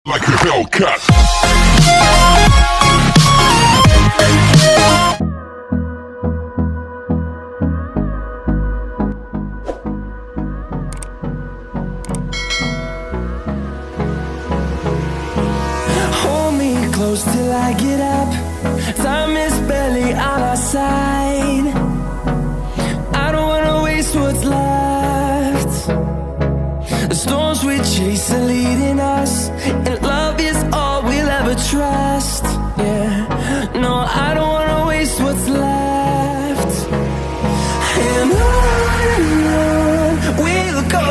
like a Hellcat. Hold me close till I get up. Time is barely on our side. I don't wanna waste what's left. The storms we chase are leading us, and love is all we'll ever trust. Yeah, no, I don't wanna waste what's left. And on we'll go,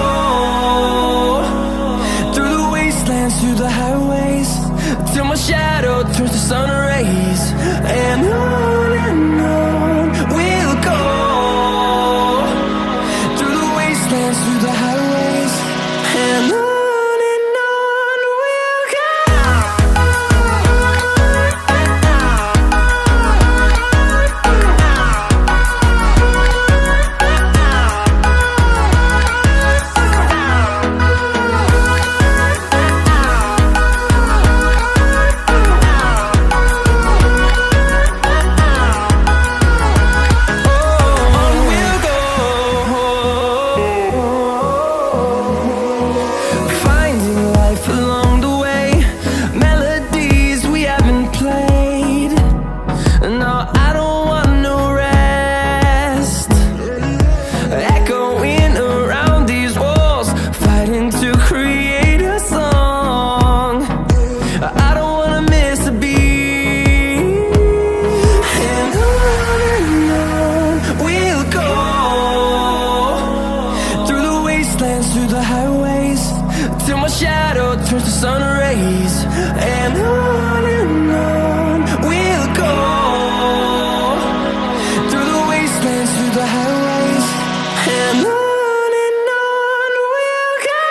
through the wastelands, through the highways, till my shadow turns to sun rays. And on we'll go, through the wastelands, through the highways, and on we'll go. Through the highways, till my shadow turns to sun rays. And on we'll go, through the wastelands, through the highways, and on we'll go.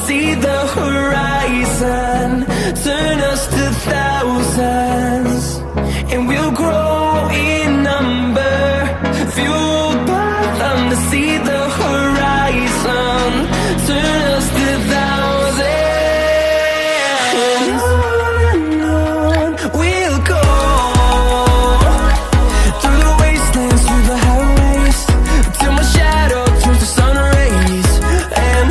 See the horizon, turn us to thousands, and we'll grow in number, fueled by them. To see the horizon, turn us to thousands, and on we'll go, through the wastelands, through the highways, till my shadow turns to sun rays. And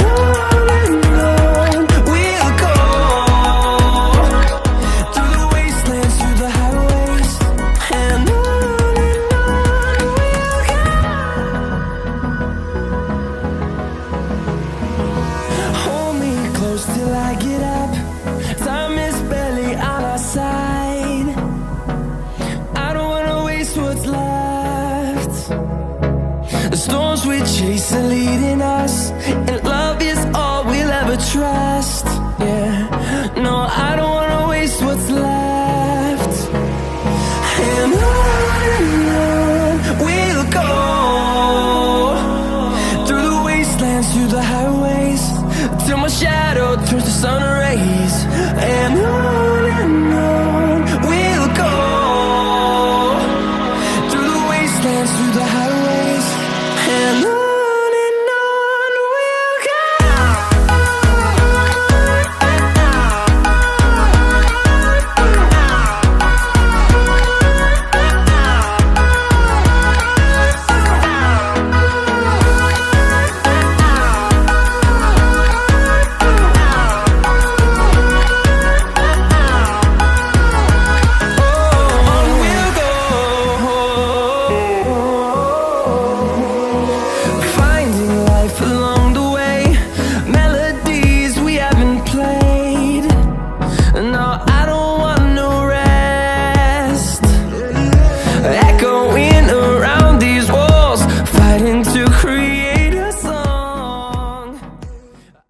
till I get up, time is barely on our side. I don't wanna waste what's left. The storms we chase are leading us, and love is all we'll ever trust. Yeah, no, I don't wanna waste what's left. And